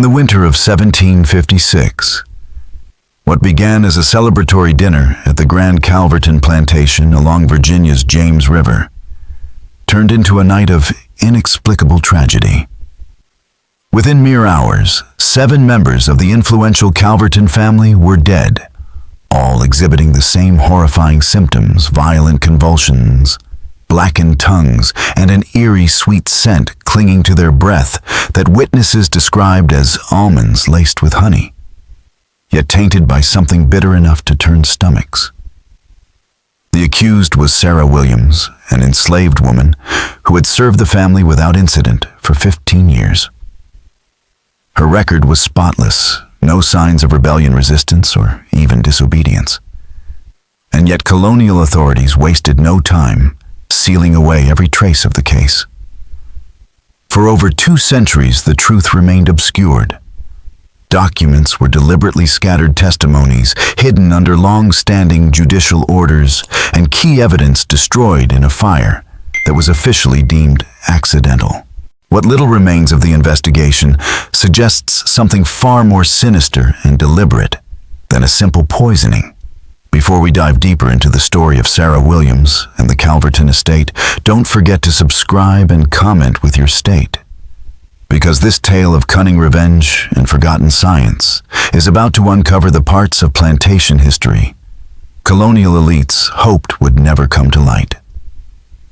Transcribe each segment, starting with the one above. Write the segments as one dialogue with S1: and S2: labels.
S1: the winter of 1756, what began as a celebratory dinner at the Grand Calverton plantation along Virginia's James River turned into a night of inexplicable tragedy. Within mere hours, 7 members of the influential Calverton family were dead, all exhibiting the same horrifying symptoms: violent convulsions, blackened tongues, and an eerie sweet scent clinging to their breath that witnesses described as almonds laced with honey, yet tainted by something bitter enough to turn stomachs. The accused was Sarah Williams, an enslaved woman who had served the family without incident for 15 years. Her record was spotless, no signs of rebellion, resistance, or even disobedience. And yet colonial authorities wasted no time sealing away every trace of the case. For over 2 centuries, the truth remained obscured. Documents were deliberately scattered, testimonies hidden under long-standing judicial orders, and key evidence destroyed in a fire that was officially deemed accidental. What little remains of the investigation suggests something far more sinister and deliberate than a simple poisoning. Before we dive deeper into the story of Sarah Williams and the Calverton estate, don't forget to subscribe and comment with your state, because this tale of cunning revenge and forgotten science is about to uncover the parts of plantation history colonial elites hoped would never come to light.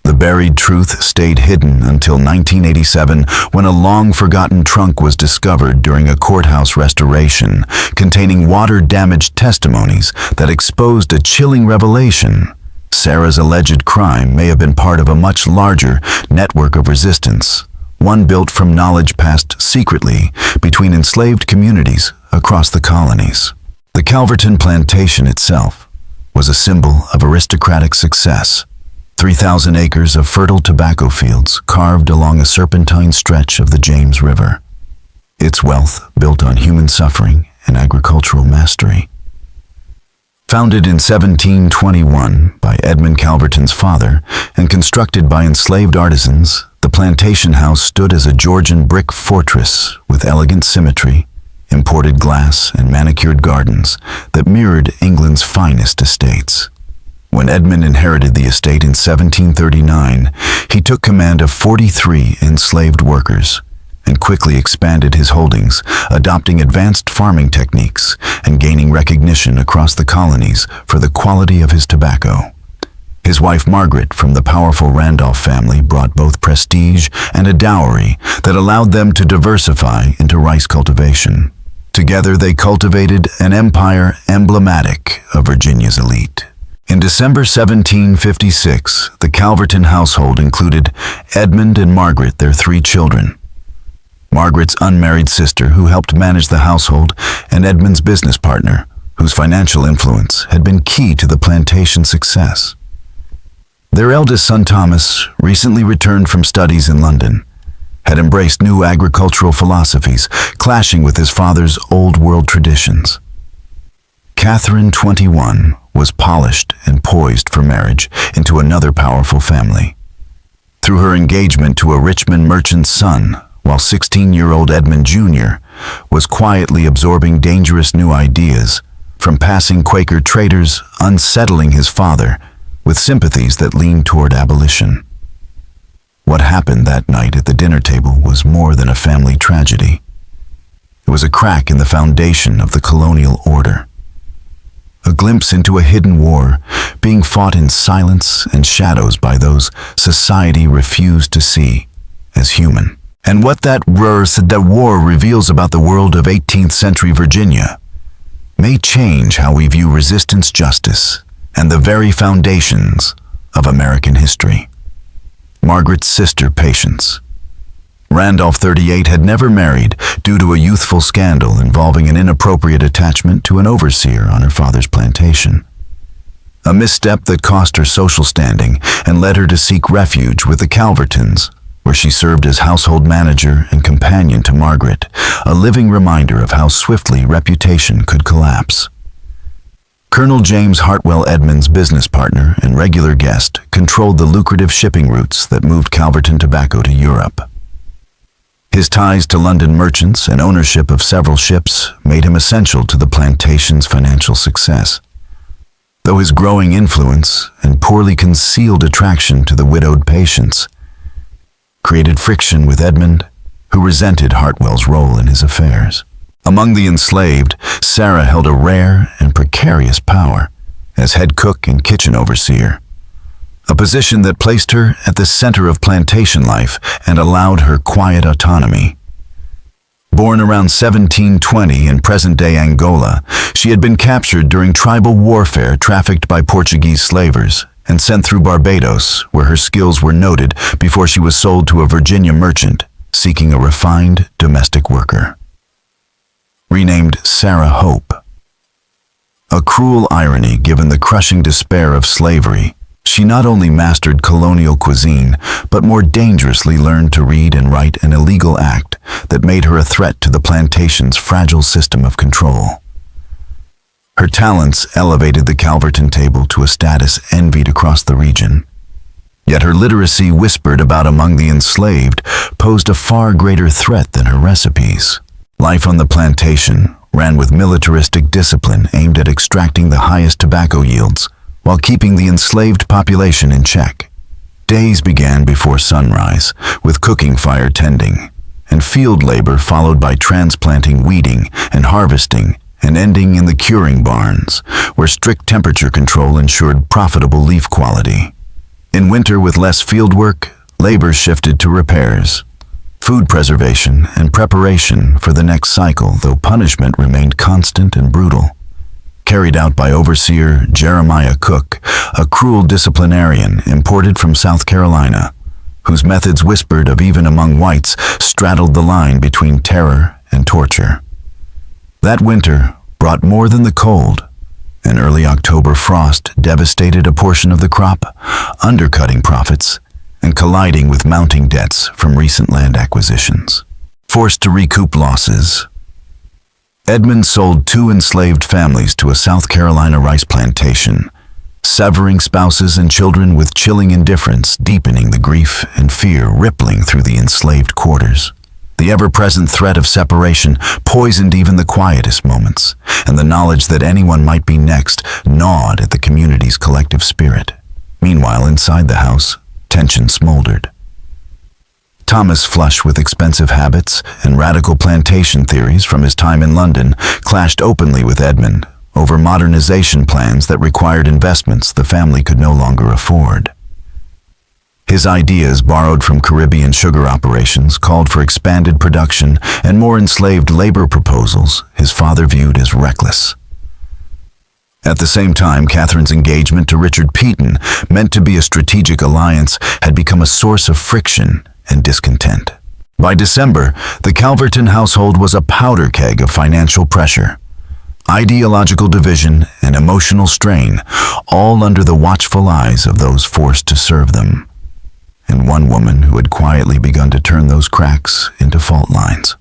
S1: The buried truth stayed hidden until 1987, when a long-forgotten trunk was discovered during a courthouse restoration containing water-damaged testimonies that exposed a chilling revelation. Sarah's alleged crime may have been part of a much larger network of resistance, one built from knowledge passed secretly between enslaved communities across the colonies. The Calverton plantation itself was a symbol of aristocratic success. 3,000 acres of fertile tobacco fields carved along a serpentine stretch of the James River. Its wealth built on human suffering and agricultural mastery. Founded in 1721 by Edmund Calverton's father and constructed by enslaved artisans, the plantation house stood as a Georgian brick fortress with elegant symmetry, imported glass, and manicured gardens that mirrored England's finest estates. When Edmund inherited the estate in 1739, he took command of 43 enslaved workers and quickly expanded his holdings, adopting advanced farming techniques and gaining recognition across the colonies for the quality of his tobacco. His wife Margaret, from the powerful Randolph family, brought both prestige and a dowry that allowed them to diversify into rice cultivation. Together they cultivated an empire emblematic of Virginia's elite. In December 1756, the Calverton household included Edmund and Margaret, their 3 children. Margaret's unmarried sister, who helped manage the household, and Edmund's business partner, whose financial influence had been key to the plantation's success. Their eldest son, Thomas, recently returned from studies in London, had embraced new agricultural philosophies, clashing with his father's old-world traditions. Catherine, 21, was polished and poised for marriage into another powerful family. Through her engagement to a Richmond merchant's son, while 16-year-old Edmund Jr. was quietly absorbing dangerous new ideas, from passing Quaker traders, unsettling his father with sympathies that leaned toward abolition. What happened that night at the dinner table was more than a family tragedy. It was a crack in the foundation of the colonial order. A glimpse into a hidden war being fought in silence and shadows by those society refused to see as human. And what that war reveals about the world of 18th century Virginia may change how we view resistance, justice, and the very foundations of American history. Margaret's sister, Patience. Randolph, 38, had never married due to a youthful scandal involving an inappropriate attachment to an overseer on her father's plantation. A misstep that cost her social standing and led her to seek refuge with the Calvertons, where she served as household manager and companion to Margaret, a living reminder of how swiftly reputation could collapse. Colonel James Hartwell, Edmund's business partner and regular guest, controlled the lucrative shipping routes that moved Calverton tobacco to Europe. His ties to London merchants and ownership of several ships made him essential to the plantation's financial success. Though his growing influence and poorly concealed attraction to the widowed patients created friction with Edmund, who resented Hartwell's role in his affairs. Among the enslaved, Sarah held a rare and precarious power as head cook and kitchen overseer, a position that placed her at the center of plantation life and allowed her quiet autonomy. Born around 1720 in present-day Angola, she had been captured during tribal warfare trafficked by Portuguese slavers and sent through Barbados, where her skills were noted before she was sold to a Virginia merchant seeking a refined domestic worker. Renamed Sarah Hope. A cruel irony given the crushing despair of slavery, she not only mastered colonial cuisine, but more dangerously learned to read and write an illegal act that made her a threat to the plantation's fragile system of control. Her talents elevated the Calverton table to a status envied across the region. Yet her literacy, whispered about among the enslaved, posed a far greater threat than her recipes. Life on the plantation ran with militaristic discipline aimed at extracting the highest tobacco yields while keeping the enslaved population in check. Days began before sunrise, with cooking fire tending, and field labor followed by transplanting, weeding, and harvesting, and ending in the curing barns, where strict temperature control ensured profitable leaf quality. In winter, with less field work, labor shifted to repairs, food preservation, and preparation for the next cycle, though punishment remained constant and brutal. Carried out by overseer Jeremiah Cook, a cruel disciplinarian imported from South Carolina, whose methods, whispered of even among whites, straddled the line between terror and torture. That winter brought more than the cold. An early October frost devastated a portion of the crop, undercutting profits and colliding with mounting debts from recent land acquisitions. Forced to recoup losses, Edmund sold 2 enslaved families to a South Carolina rice plantation, severing spouses and children with chilling indifference, deepening the grief and fear rippling through the enslaved quarters. The ever-present threat of separation poisoned even the quietest moments, and the knowledge that anyone might be next gnawed at the community's collective spirit. Meanwhile, inside the house, tension smoldered. Thomas, flush with expensive habits and radical plantation theories from his time in London, clashed openly with Edmund over modernization plans that required investments the family could no longer afford. His ideas, borrowed from Caribbean sugar operations, called for expanded production and more enslaved labor proposals his father viewed as reckless. At the same time, Catherine's engagement to Richard Peyton, meant to be a strategic alliance, had become a source of friction and discontent. By December, the Calverton household was a powder keg of financial pressure, ideological division, and emotional strain, all under the watchful eyes of those forced to serve them, and one woman who had quietly begun to turn those cracks into fault lines.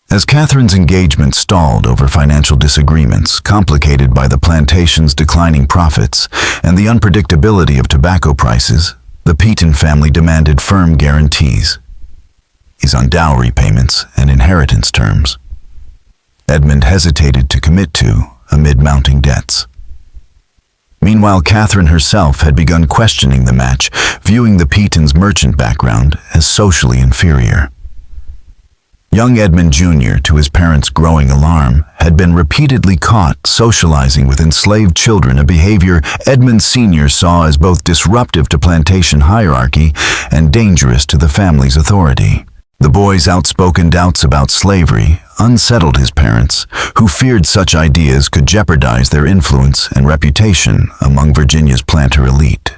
S1: As Catherine's engagement stalled over financial disagreements, complicated by the plantation's declining profits and the unpredictability of tobacco prices, the Peyton family demanded firm guarantees on dowry payments and inheritance terms. Edmund hesitated to commit to amid mounting debts. Meanwhile, Catherine herself had begun questioning the match, viewing the Peytons' merchant background as socially inferior. Young Edmund Jr., to his parents' growing alarm, had been repeatedly caught socializing with enslaved children, a behavior Edmund Sr. saw as both disruptive to plantation hierarchy and dangerous to the family's authority. The boy's outspoken doubts about slavery unsettled his parents, who feared such ideas could jeopardize their influence and reputation among Virginia's planter elite.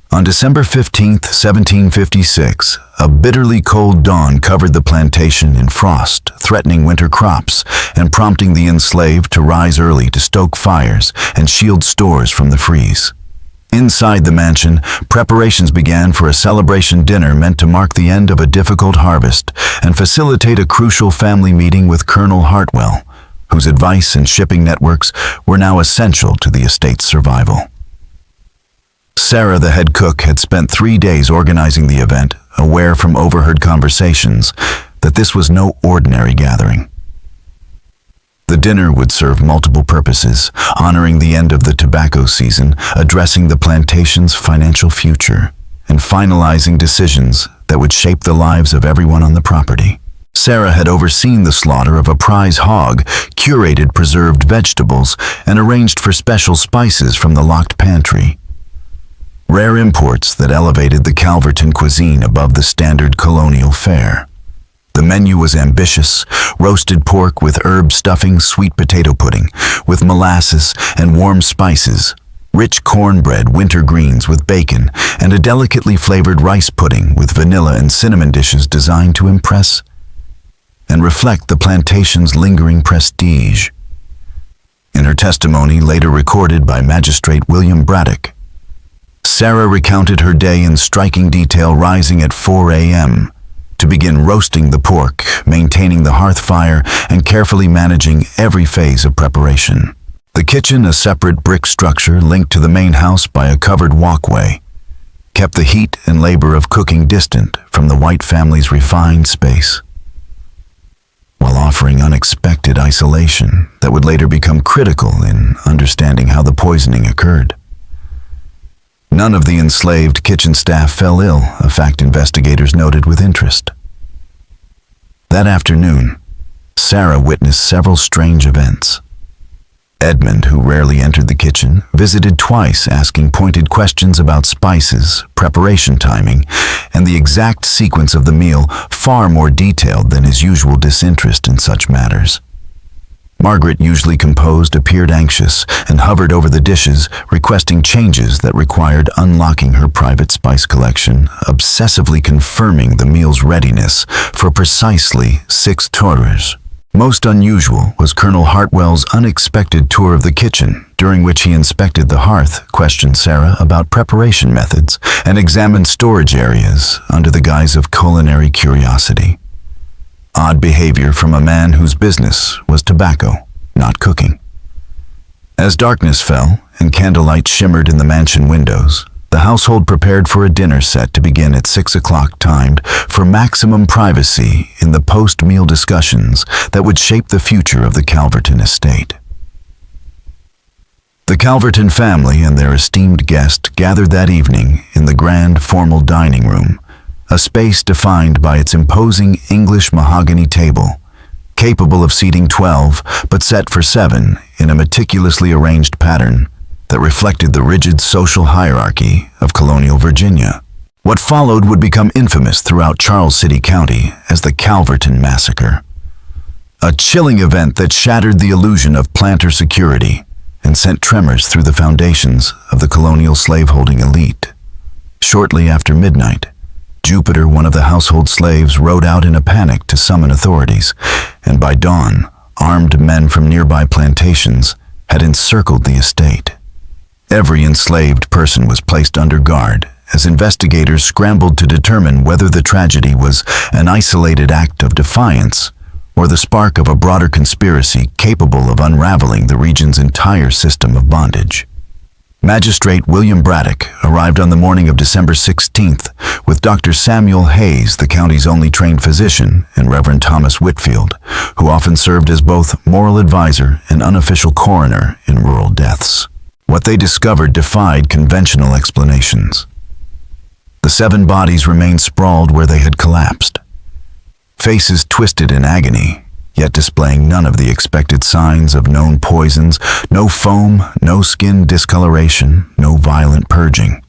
S1: On December 15, 1756, a bitterly cold dawn covered the plantation in frost, threatening winter crops and prompting the enslaved to rise early to stoke fires and shield stores from the freeze. Inside the mansion, preparations began for a celebration dinner meant to mark the end of a difficult harvest and facilitate a crucial family meeting with Colonel Hartwell, whose advice and shipping networks were now essential to the estate's survival. Sarah, the head cook, had spent 3 days organizing the event, aware from overheard conversations that this was no ordinary gathering. The dinner would serve multiple purposes, honoring the end of the tobacco season, addressing the plantation's financial future, and finalizing decisions that would shape the lives of everyone on the property. Sarah had overseen the slaughter of a prize hog, curated preserved vegetables, and arranged for special spices from the locked pantry. Rare imports that elevated the Calverton cuisine above the standard colonial fare. The menu was ambitious: roasted pork with herb stuffing, sweet potato pudding with molasses and warm spices, rich cornbread, winter greens with bacon, and a delicately flavored rice pudding with vanilla and cinnamon dishes designed to impress and reflect the plantation's lingering prestige. In her testimony, later recorded by Magistrate William Braddock, Sarah recounted her day in striking detail, rising at 4 a.m. to begin roasting the pork, maintaining the hearth fire, and carefully managing every phase of preparation. The kitchen, a separate brick structure linked to the main house by a covered walkway, kept the heat and labor of cooking distant from the White family's refined space, while offering unexpected isolation that would later become critical in understanding how the poisoning occurred. None of the enslaved kitchen staff fell ill, a fact investigators noted with interest. That afternoon, Sarah witnessed several strange events. Edmund, who rarely entered the kitchen, visited twice, asking pointed questions about spices, preparation timing, and the exact sequence of the meal, far more detailed than his usual disinterest in such matters. Margaret, usually composed, appeared anxious and hovered over the dishes, requesting changes that required unlocking her private spice collection, obsessively confirming the meal's readiness for precisely 6 tours. Most unusual was Colonel Hartwell's unexpected tour of the kitchen, during which he inspected the hearth, questioned Sarah about preparation methods, and examined storage areas under the guise of culinary curiosity. Odd behavior from a man whose business was tobacco, not cooking. As darkness fell and candlelight shimmered in the mansion windows, the household prepared for a dinner set to begin at 6 o'clock, timed for maximum privacy in the post-meal discussions that would shape the future of the Calverton estate. The Calverton family and their esteemed guest gathered that evening in the grand formal dining room, a space defined by its imposing English mahogany table, capable of seating 12 but set for 7 in a meticulously arranged pattern that reflected the rigid social hierarchy of colonial Virginia. What followed would become infamous throughout Charles City County as the Calverton Massacre, a chilling event that shattered the illusion of planter security and sent tremors through the foundations of the colonial slaveholding elite. Shortly after midnight, Jupiter, one of the household slaves, rode out in a panic to summon authorities, and by dawn, armed men from nearby plantations had encircled the estate. Every enslaved person was placed under guard as investigators scrambled to determine whether the tragedy was an isolated act of defiance or the spark of a broader conspiracy capable of unraveling the region's entire system of bondage. Magistrate William Braddock arrived on the morning of December 16th with Dr. Samuel Hayes, the county's only trained physician, and Reverend Thomas Whitfield, who often served as both moral advisor and unofficial coroner in rural deaths. What they discovered defied conventional explanations. The 7 bodies remained sprawled where they had collapsed, faces twisted in agony, yet displaying none of the expected signs of known poisons: no foam, no skin discoloration, no violent purging.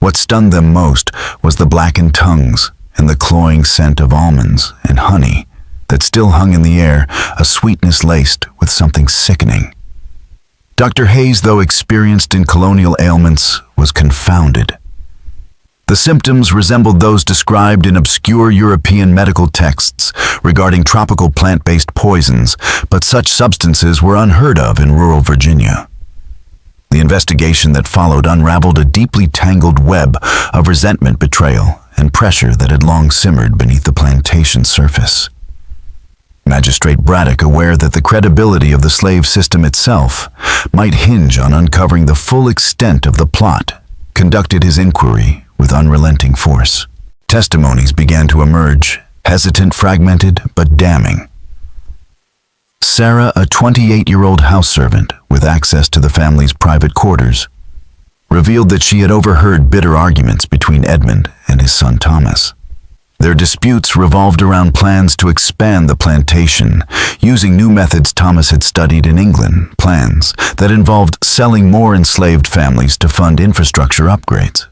S1: What stunned them most was the blackened tongues and the cloying scent of almonds and honey that still hung in the air, a sweetness laced with something sickening. Dr. Hayes, though experienced in colonial ailments, was confounded. The symptoms resembled those described in obscure European medical texts regarding tropical plant-based poisons, but such substances were unheard of in rural Virginia. The investigation that followed unraveled a deeply tangled web of resentment, betrayal, and pressure that had long simmered beneath the plantation surface. Magistrate Braddock, aware that the credibility of the slave system itself might hinge on uncovering the full extent of the plot, conducted his inquiry with unrelenting force. Testimonies began to emerge, hesitant, fragmented, but damning. Sarah, a 28-year-old house servant with access to the family's private quarters, revealed that she had overheard bitter arguments between Edmund and his son Thomas. Their disputes revolved around plans to expand the plantation, using new methods Thomas had studied in England, plans that involved selling more enslaved families to fund infrastructure upgrades.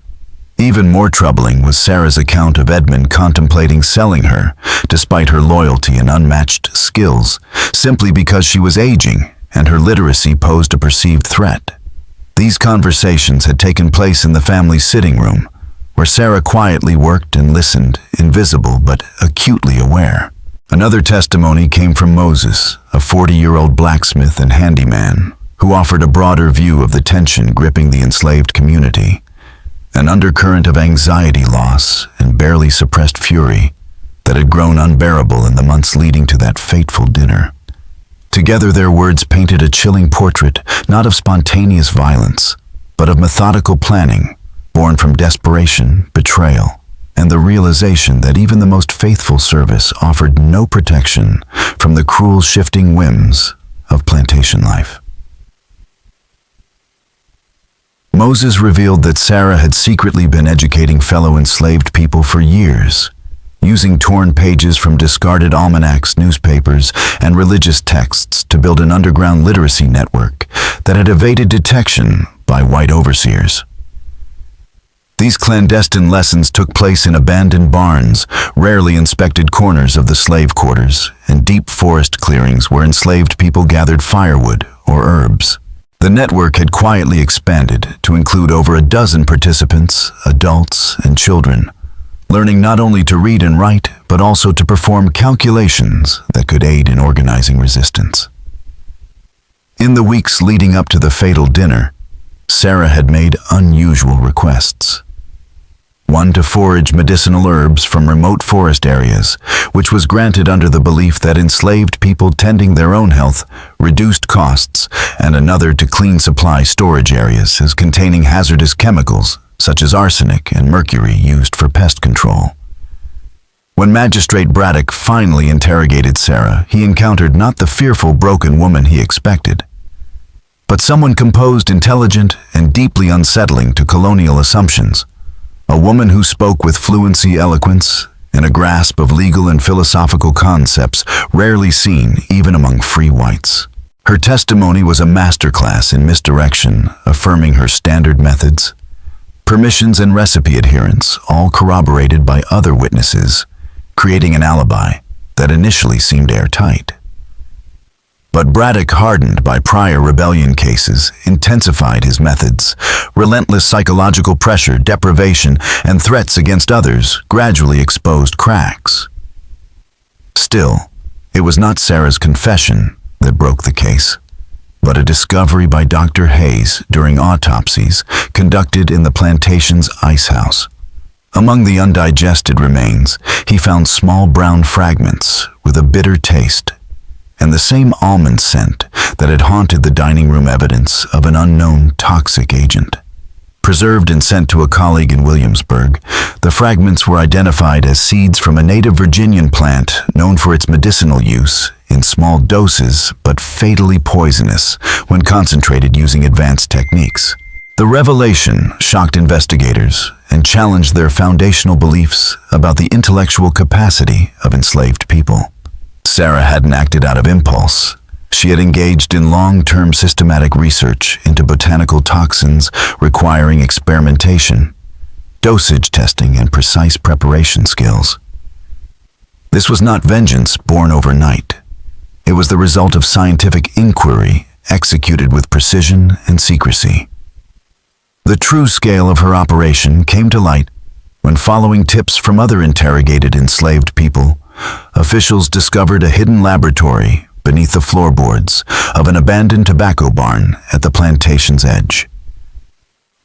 S1: Even more troubling was Sarah's account of Edmund contemplating selling her, despite her loyalty and unmatched skills, simply because she was aging and her literacy posed a perceived threat. These conversations had taken place in the family's sitting room, where Sarah quietly worked and listened, invisible but acutely aware. Another testimony came from Moses, a 40-year-old blacksmith and handyman, who offered a broader view of the tension gripping the enslaved community. An undercurrent of anxiety, loss, and barely suppressed fury that had grown unbearable in the months leading to that fateful dinner. Together their words painted a chilling portrait, not of spontaneous violence, but of methodical planning, born from desperation, betrayal, and the realization that even the most faithful service offered no protection from the cruel shifting whims of plantation life. Moses revealed that Sarah had secretly been educating fellow enslaved people for years, using torn pages from discarded almanacs, newspapers, and religious texts to build an underground literacy network that had evaded detection by white overseers. These clandestine lessons took place in abandoned barns, rarely inspected corners of the slave quarters, and deep forest clearings where enslaved people gathered firewood or herbs. The network had quietly expanded to include over a dozen participants, adults and children, learning not only to read and write, but also to perform calculations that could aid in organizing resistance. In the weeks leading up to the fatal dinner, Sarah had made unusual requests. One to forage medicinal herbs from remote forest areas, which was granted under the belief that enslaved people tending their own health reduced costs, and another to clean supply storage areas as containing hazardous chemicals such as arsenic and mercury used for pest control. When Magistrate Braddock finally interrogated Sarah, he encountered not the fearful, broken woman he expected, but someone composed, intelligent, and deeply unsettling to colonial assumptions. A woman who spoke with fluency, eloquence, and a grasp of legal and philosophical concepts rarely seen even among free whites. Her testimony was a masterclass in misdirection, affirming her standard methods, permissions, and recipe adherence, all corroborated by other witnesses, creating an alibi that initially seemed airtight. But Braddock, hardened by prior rebellion cases, intensified his methods. Relentless psychological pressure, deprivation, and threats against others gradually exposed cracks. Still, it was not Sarah's confession that broke the case, but a discovery by Dr. Hayes during autopsies conducted in the plantation's ice house. Among the undigested remains, he found small brown fragments with a bitter taste, and the same almond scent that had haunted the dining room, evidence of an unknown toxic agent. Preserved and sent to a colleague in Williamsburg, the fragments were identified as seeds from a native Virginian plant known for its medicinal use in small doses but fatally poisonous when concentrated using advanced techniques. The revelation shocked investigators and challenged their foundational beliefs about the intellectual capacity of enslaved people. Sarah hadn't acted out of impulse. She had engaged in long-term systematic research into botanical toxins requiring experimentation, dosage testing, and precise preparation skills. This was not vengeance born overnight. It was the result of scientific inquiry executed with precision and secrecy. The true scale of her operation came to light when, following tips from other interrogated enslaved people, officials discovered a hidden laboratory beneath the floorboards of an abandoned tobacco barn at the plantation's edge.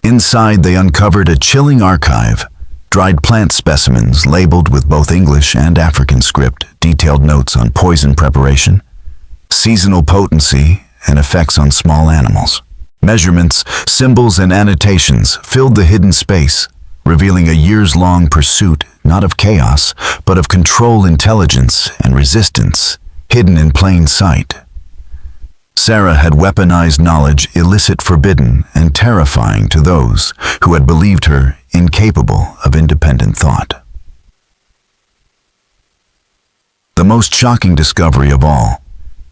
S1: Inside, they uncovered a chilling archive, dried plant specimens labeled with both English and African script, detailed notes on poison preparation, seasonal potency, and effects on small animals. Measurements, symbols, and annotations filled the hidden space, revealing a years-long pursuit not of chaos, but of control, intelligence, and resistance, hidden in plain sight. Sarah had weaponized knowledge illicit, forbidden, and terrifying to those who had believed her incapable of independent thought. The most shocking discovery of all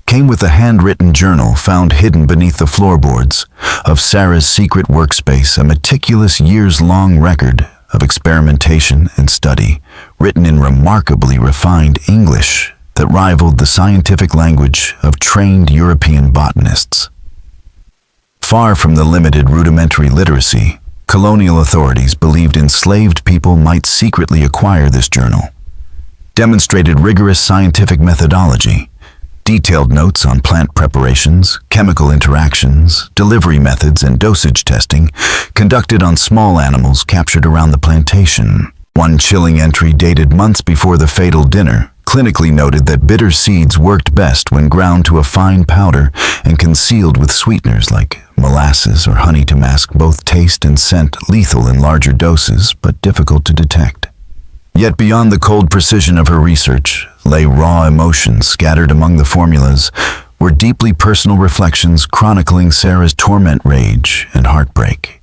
S1: came with a handwritten journal found hidden beneath the floorboards of Sarah's secret workspace, a meticulous years-long record of experimentation and study, written in remarkably refined English that rivaled the scientific language of trained European botanists. Far from the limited rudimentary literacy, colonial authorities believed enslaved people might secretly acquire this journal. Demonstrated rigorous scientific methodology, detailed notes on plant preparations, chemical interactions, delivery methods, and dosage testing conducted on small animals captured around the plantation. One chilling entry dated months before the fatal dinner clinically noted that bitter seeds worked best when ground to a fine powder and concealed with sweeteners like molasses or honey to mask both taste and scent, lethal in larger doses but difficult to detect. Yet beyond the cold precision of her research lay raw emotions scattered among the formulas, were deeply personal reflections chronicling Sarah's torment, rage, and heartbreak.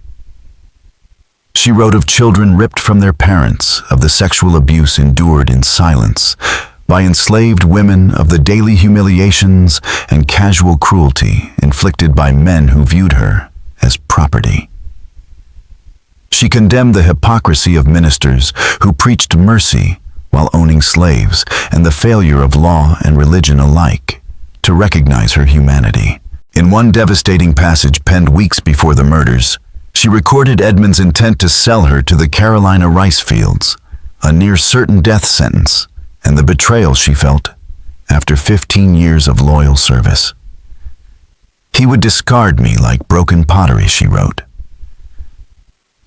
S1: She wrote of children ripped from their parents, of the sexual abuse endured in silence by enslaved women, of the daily humiliations and casual cruelty inflicted by men who viewed her as property. She condemned the hypocrisy of ministers who preached mercy while owning slaves, and the failure of law and religion alike to recognize her humanity. In one devastating passage penned weeks before the murders, she recorded Edmund's intent to sell her to the Carolina rice fields, a near-certain death sentence, and the betrayal she felt after 15 years of loyal service. "He would discard me like broken pottery," she wrote.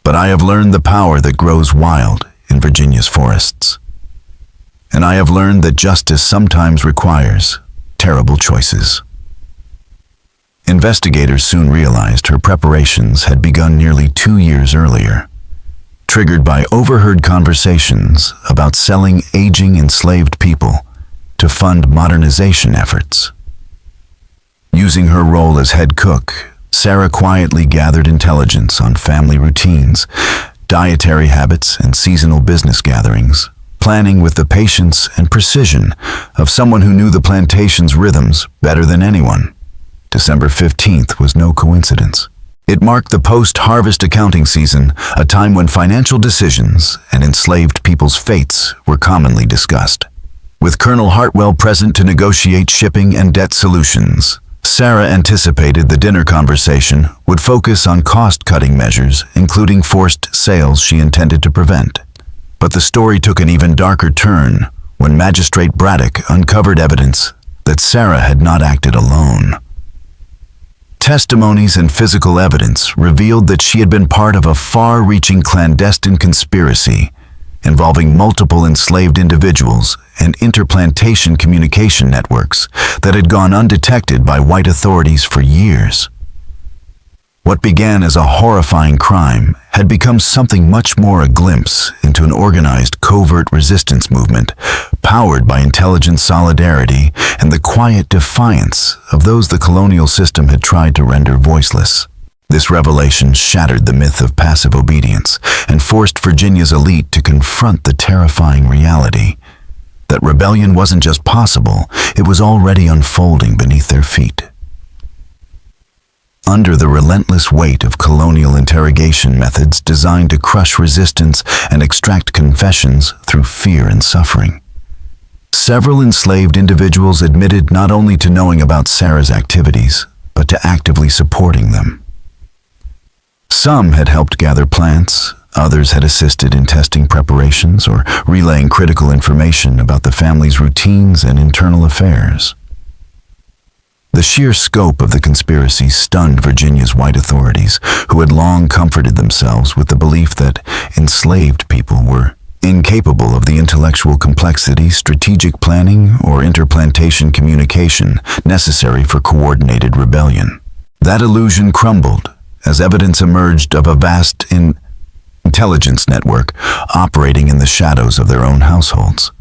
S1: "But I have learned the power that grows wild in Virginia's forests. And I have learned that justice sometimes requires terrible choices." Investigators soon realized her preparations had begun nearly 2 years earlier, triggered by overheard conversations about selling aging enslaved people to fund modernization efforts. Using her role as head cook, Sarah quietly gathered intelligence on family routines, dietary habits, and seasonal business gatherings, planning with the patience and precision of someone who knew the plantation's rhythms better than anyone. December 15th was no coincidence. It marked the post-harvest accounting season, a time when financial decisions and enslaved people's fates were commonly discussed. With Colonel Hartwell present to negotiate shipping and debt solutions, Sarah anticipated the dinner conversation would focus on cost-cutting measures, including forced sales she intended to prevent. But the story took an even darker turn when Magistrate Braddock uncovered evidence that Sarah had not acted alone. Testimonies and physical evidence revealed that she had been part of a far-reaching clandestine conspiracy involving multiple enslaved individuals and interplantation communication networks that had gone undetected by white authorities for years. What began as a horrifying crime had become something much more, a glimpse into an organized covert resistance movement powered by intelligent solidarity and the quiet defiance of those the colonial system had tried to render voiceless. This revelation shattered the myth of passive obedience and forced Virginia's elite to confront the terrifying reality that rebellion wasn't just possible, it was already unfolding beneath their feet. Under the relentless weight of colonial interrogation methods designed to crush resistance and extract confessions through fear and suffering, several enslaved individuals admitted not only to knowing about Sarah's activities, but to actively supporting them. Some had helped gather plants, others had assisted in testing preparations or relaying critical information about the family's routines and internal affairs. The sheer scope of the conspiracy stunned Virginia's white authorities, who had long comforted themselves with the belief that enslaved people were incapable of the intellectual complexity, strategic planning, or interplantation communication necessary for coordinated rebellion. That illusion crumbled as evidence emerged of a vast intelligence network operating in the shadows of their own households.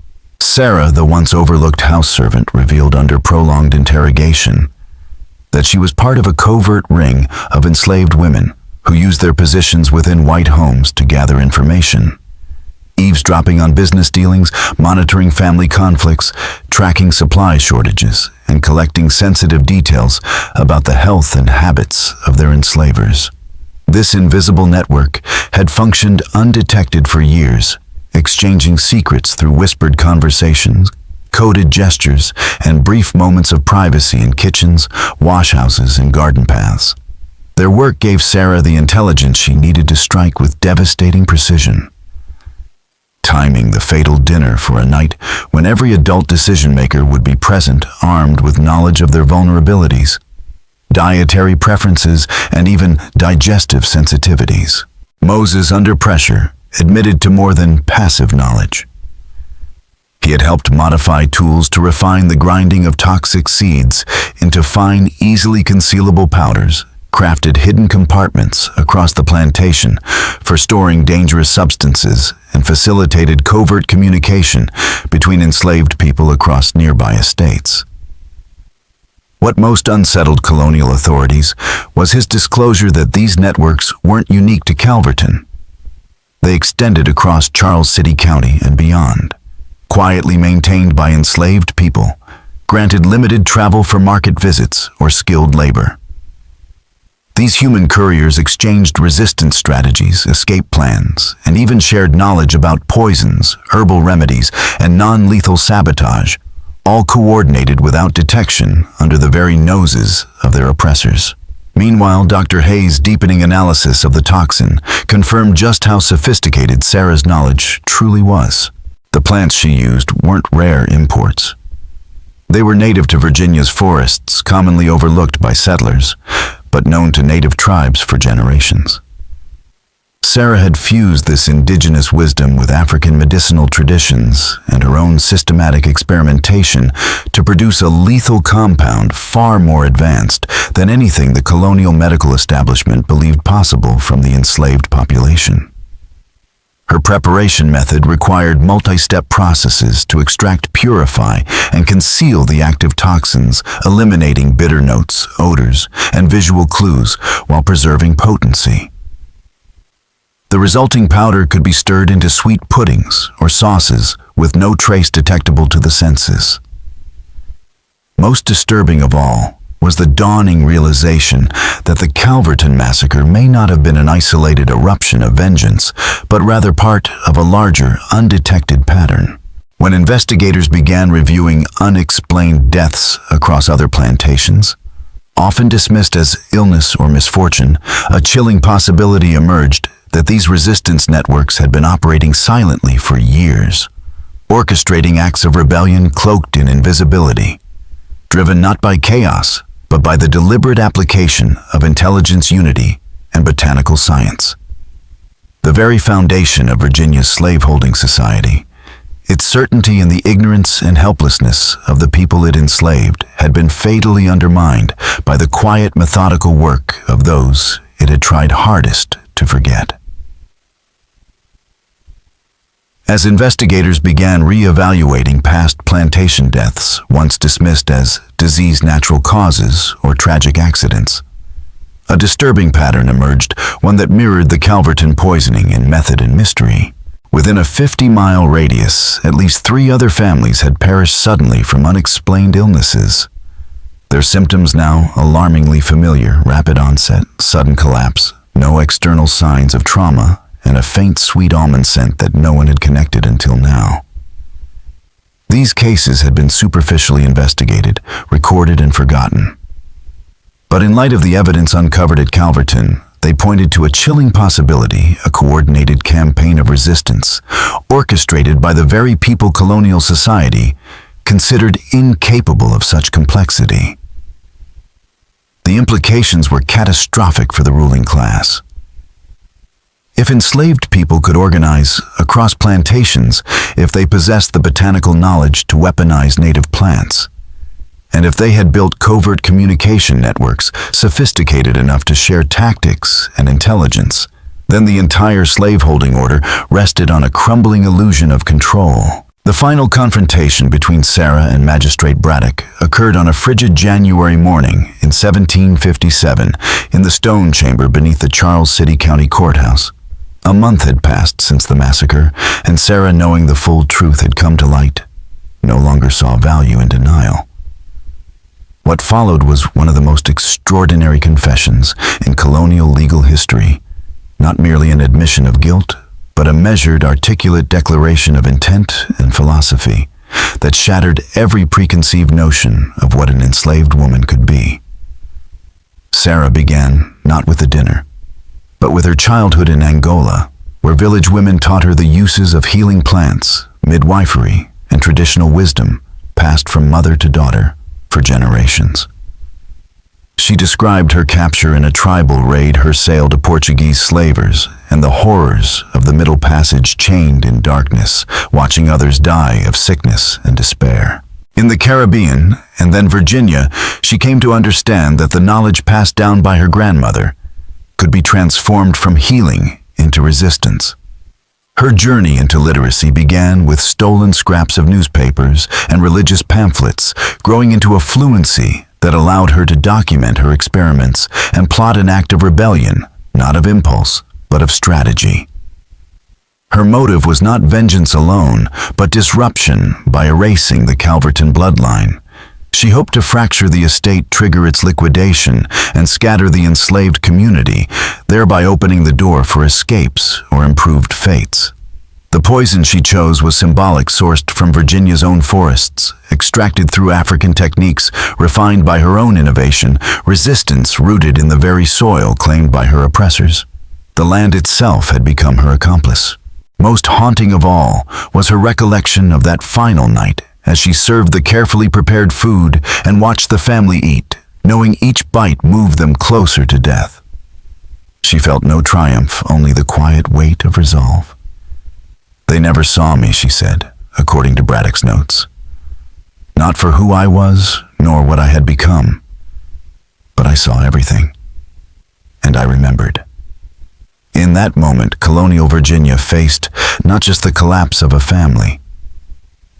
S1: Sarah, the once overlooked house servant, revealed under prolonged interrogation that she was part of a covert ring of enslaved women who used their positions within white homes to gather information, eavesdropping on business dealings, monitoring family conflicts, tracking supply shortages, and collecting sensitive details about the health and habits of their enslavers. This invisible network had functioned undetected for years, exchanging secrets through whispered conversations, coded gestures, and brief moments of privacy in kitchens, washhouses, and garden paths. Their work gave Sarah the intelligence she needed to strike with devastating precision, timing the fatal dinner for a night when every adult decision-maker would be present, armed with knowledge of their vulnerabilities, dietary preferences, and even digestive sensitivities. Moses, under pressure, admitted to more than passive knowledge. He had helped modify tools to refine the grinding of toxic seeds into fine, easily concealable powders, crafted hidden compartments across the plantation for storing dangerous substances, and facilitated covert communication between enslaved people across nearby estates. What most unsettled colonial authorities was his disclosure that these networks weren't unique to Calverton. They extended across Charles City County and beyond, quietly maintained by enslaved people, granted limited travel for market visits or skilled labor. These human couriers exchanged resistance strategies, escape plans, and even shared knowledge about poisons, herbal remedies, and non-lethal sabotage, all coordinated without detection under the very noses of their oppressors. Meanwhile, Dr. Hayes' deepening analysis of the toxin confirmed just how sophisticated Sarah's knowledge truly was. The plants she used weren't rare imports. They were native to Virginia's forests, commonly overlooked by settlers, but known to native tribes for generations. Sarah had fused this indigenous wisdom with African medicinal traditions and her own systematic experimentation to produce a lethal compound far more advanced than anything the colonial medical establishment believed possible from the enslaved population. Her preparation method required multi-step processes to extract, purify, and conceal the active toxins, eliminating bitter notes, odors, and visual clues while preserving potency. The resulting powder could be stirred into sweet puddings or sauces with no trace detectable to the senses. Most disturbing of all was the dawning realization that the Calverton massacre may not have been an isolated eruption of vengeance, but rather part of a larger, undetected pattern. When investigators began reviewing unexplained deaths across other plantations, often dismissed as illness or misfortune, a chilling possibility emerged that these resistance networks had been operating silently for years, orchestrating acts of rebellion cloaked in invisibility, driven not by chaos, but by the deliberate application of intelligence unity and botanical science. The very foundation of Virginia's slaveholding society, its certainty in the ignorance and helplessness of the people it enslaved, had been fatally undermined by the quiet, methodical work of those it had tried hardest to forget. As investigators began re-evaluating past plantation deaths, once dismissed as disease natural causes or tragic accidents, a disturbing pattern emerged, one that mirrored the Calverton poisoning in method and mystery. Within a 50-mile radius, at least 3 other families had perished suddenly from unexplained illnesses. Their symptoms now alarmingly familiar: rapid onset, sudden collapse, no external signs of trauma, and a faint sweet almond scent that no one had connected until now. These cases had been superficially investigated, recorded, and forgotten. But in light of the evidence uncovered at Calverton, they pointed to a chilling possibility: a coordinated campaign of resistance, orchestrated by the very people colonial society considered incapable of such complexity. The implications were catastrophic for the ruling class. If enslaved people could organize across plantations, if they possessed the botanical knowledge to weaponize native plants, and if they had built covert communication networks sophisticated enough to share tactics and intelligence, Then the entire slaveholding order rested on a crumbling illusion of control. The final confrontation between Sarah and Magistrate Braddock occurred on a frigid January morning in 1757 in the stone chamber beneath the Charles City County Courthouse. A month had passed since the massacre, and Sarah, knowing the full truth had come to light, no longer saw value in denial. What followed was one of the most extraordinary confessions in colonial legal history, not merely an admission of guilt, but a measured, articulate declaration of intent and philosophy that shattered every preconceived notion of what an enslaved woman could be. Sarah began not with the dinner, but with her childhood in Angola, where village women taught her the uses of healing plants, midwifery, and traditional wisdom passed from mother to daughter for generations. She described her capture in a tribal raid, her sale to Portuguese slavers, and the horrors of the Middle Passage chained in darkness, watching others die of sickness and despair. In the Caribbean, and then Virginia, she came to understand that the knowledge passed down by her grandmother could be transformed from healing into resistance. Her journey into literacy began with stolen scraps of newspapers and religious pamphlets, growing into a fluency that allowed her to document her experiments and plot an act of rebellion, not of impulse, but of strategy. Her motive was not vengeance alone, but disruption by erasing the Calverton bloodline. She hoped to fracture the estate, trigger its liquidation, and scatter the enslaved community, thereby opening the door for escapes or improved fates. The poison she chose was symbolic, sourced from Virginia's own forests, extracted through African techniques, refined by her own innovation, resistance rooted in the very soil claimed by her oppressors. The land itself had become her accomplice. Most haunting of all was her recollection of that final night as she served the carefully prepared food and watched the family eat, knowing each bite moved them closer to death. She felt no triumph, only the quiet weight of resolve. "They never saw me," she said, according to Braddock's notes. "Not for who I was, nor what I had become. But I saw everything. And I remembered." In that moment, colonial Virginia faced not just the collapse of a family,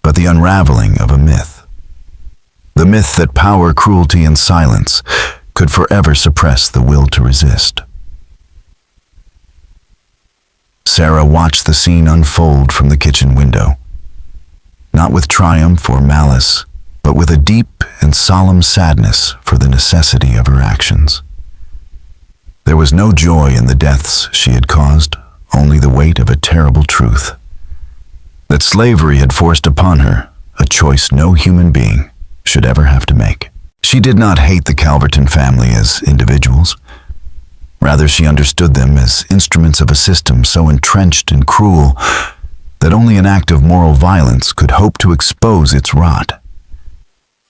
S1: but the unraveling of a myth. The myth that power, cruelty, and silence could forever suppress the will to resist. Sarah watched the scene unfold from the kitchen window, not with triumph or malice, but with a deep and solemn sadness for the necessity of her actions. There was no joy in the deaths she had caused, only the weight of a terrible truth, that slavery had forced upon her a choice no human being should ever have to make. She did not hate the Calverton family as individuals. Rather, she understood them as instruments of a system so entrenched and cruel that only an act of moral violence could hope to expose its rot.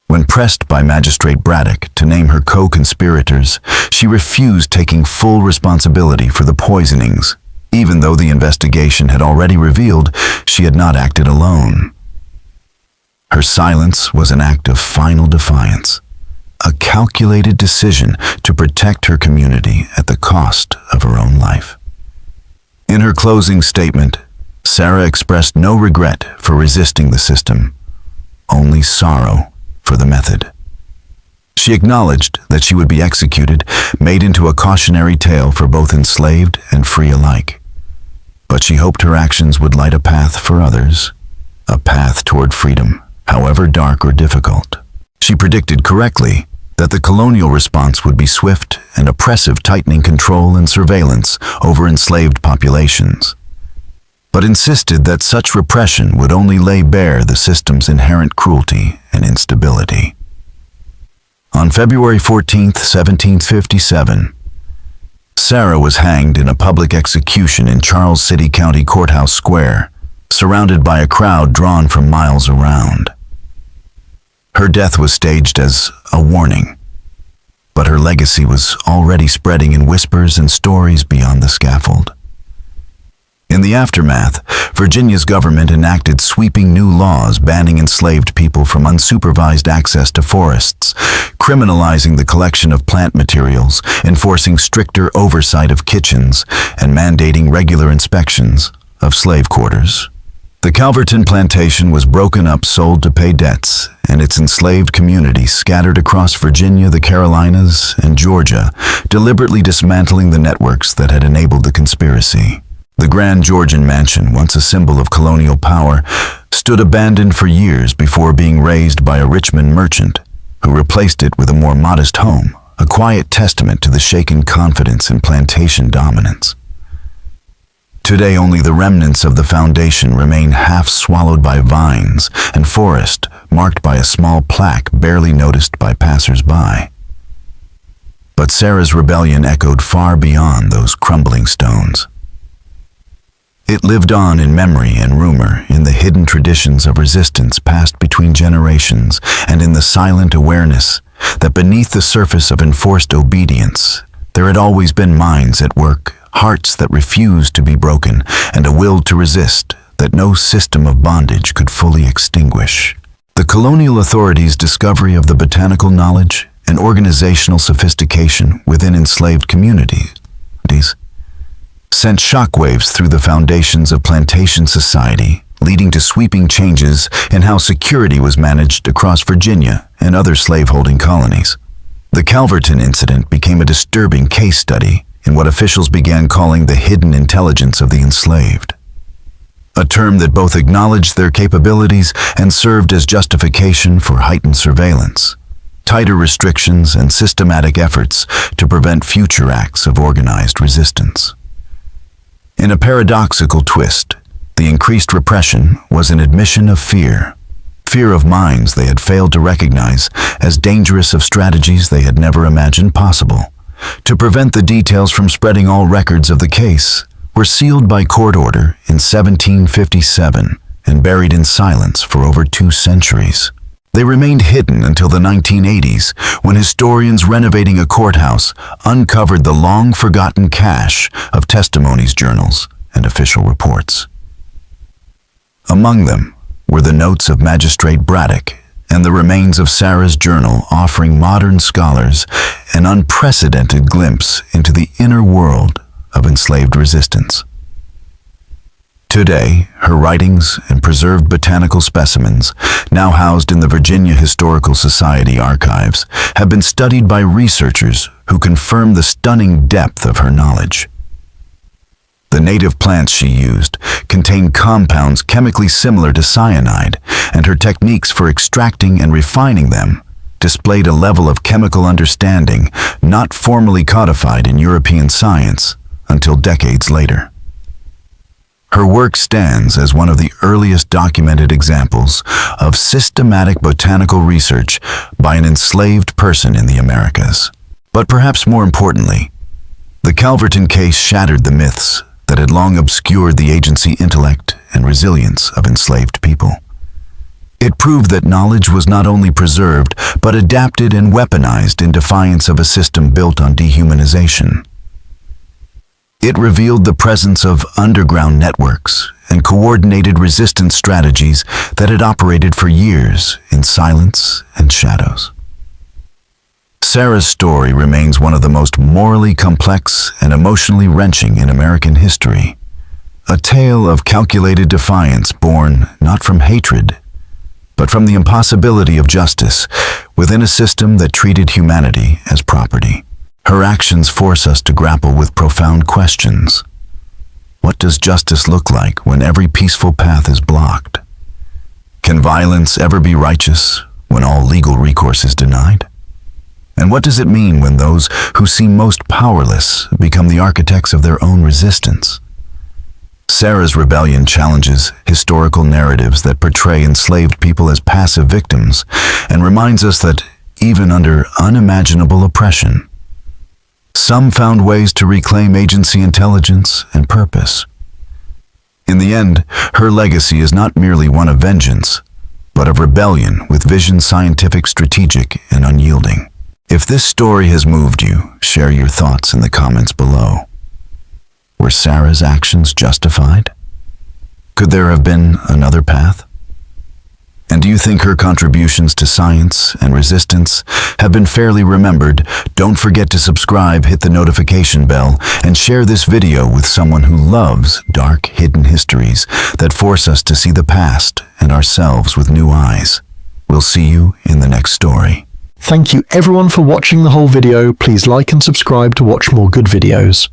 S1: When pressed by Magistrate Braddock to name her co-conspirators, she refused taking full responsibility for the poisonings, even though the investigation had already revealed she had not acted alone. Her silence was an act of final defiance, a calculated decision to protect her community at the cost of her own life. In her closing statement, Sarah expressed no regret for resisting the system, only sorrow for the method. She acknowledged that she would be executed, made into a cautionary tale for both enslaved and free alike. But she hoped her actions would light a path for others, a path toward freedom, however dark or difficult. She predicted correctly that the colonial response would be swift and oppressive, tightening control and surveillance over enslaved populations, but insisted that such repression would only lay bare the system's inherent cruelty and instability. On February 14, 1757, Sarah was hanged in a public execution in Charles City County Courthouse Square, surrounded by a crowd drawn from miles around. Her death was staged as a warning, but her legacy was already spreading in whispers and stories beyond the scaffold. In the aftermath, Virginia's government enacted sweeping new laws banning enslaved people from unsupervised access to forests, criminalizing the collection of plant materials, enforcing stricter oversight of kitchens, and mandating regular inspections of slave quarters. The Calverton plantation was broken up, sold to pay debts, and its enslaved community scattered across Virginia, the Carolinas, and Georgia, deliberately dismantling the networks that had enabled the conspiracy. The grand Georgian mansion, once a symbol of colonial power, stood abandoned for years before being razed by a Richmond merchant, who replaced it with a more modest home, a quiet testament to the shaken confidence in plantation dominance. Today, only the remnants of the foundation remain, half swallowed by vines and forest, marked by a small plaque barely noticed by passers-by. But Sarah's rebellion echoed far beyond those crumbling stones. It lived on in memory and rumor, in the hidden traditions of resistance passed between generations, and in the silent awareness that beneath the surface of enforced obedience, there had always been minds at work, hearts that refused to be broken, and a will to resist that no system of bondage could fully extinguish. The colonial authorities' discovery of the botanical knowledge and organizational sophistication within enslaved communities sent shockwaves through the foundations of plantation society, leading to sweeping changes in how security was managed across Virginia and other slaveholding colonies. The Calverton incident became a disturbing case study in what officials began calling the hidden intelligence of the enslaved, a term that both acknowledged their capabilities and served as justification for heightened surveillance, tighter restrictions, and systematic efforts to prevent future acts of organized resistance. In a paradoxical twist, the increased repression was an admission of fear of minds they had failed to recognize as dangerous, of strategies they had never imagined possible. To prevent the details from spreading, all records of the case were sealed by court order in 1757 and buried in silence for over 2 centuries. They remained hidden until the 1980s, when historians renovating a courthouse uncovered the long-forgotten cache of testimonies, journals, and official reports. Among them were the notes of Magistrate Braddock and the remains of Sarah's journal, offering modern scholars an unprecedented glimpse into the inner world of enslaved resistance. Today, her writings and preserved botanical specimens, now housed in the Virginia Historical Society archives, have been studied by researchers who confirm the stunning depth of her knowledge. The native plants she used contained compounds chemically similar to cyanide, and her techniques for extracting and refining them displayed a level of chemical understanding not formally codified in European science until decades later. Her work stands as one of the earliest documented examples of systematic botanical research by an enslaved person in the Americas. But perhaps more importantly, the Calverton case shattered the myths that had long obscured the agency, intellect, and resilience of enslaved people. It proved that knowledge was not only preserved, but adapted and weaponized in defiance of a system built on dehumanization. It revealed the presence of underground networks and coordinated resistance strategies that had operated for years in silence and shadows. Sarah's story remains one of the most morally complex and emotionally wrenching in American history, a tale of calculated defiance born not from hatred, but from the impossibility of justice within a system that treated humanity as property. Her actions force us to grapple with profound questions. What does justice look like when every peaceful path is blocked? Can violence ever be righteous when all legal recourse is denied? And what does it mean when those who seem most powerless become the architects of their own resistance? Sarah's rebellion challenges historical narratives that portray enslaved people as passive victims and reminds us that, even under unimaginable oppression, some found ways to reclaim agency, intelligence, and purpose. In the end, her legacy is not merely one of vengeance, but of rebellion with vision, scientific, strategic, and unyielding. If this story has moved you, share your thoughts in the comments below. Were Sarah's actions justified? Could there have been another path? And do you think her contributions to science and resistance have been fairly remembered? Don't forget to subscribe, hit the notification bell, and share this video with someone who loves dark, hidden histories that force us to see the past and ourselves with new eyes. We'll see you in the next story.
S2: Thank you everyone for watching the whole video. Please like and subscribe to watch more good videos.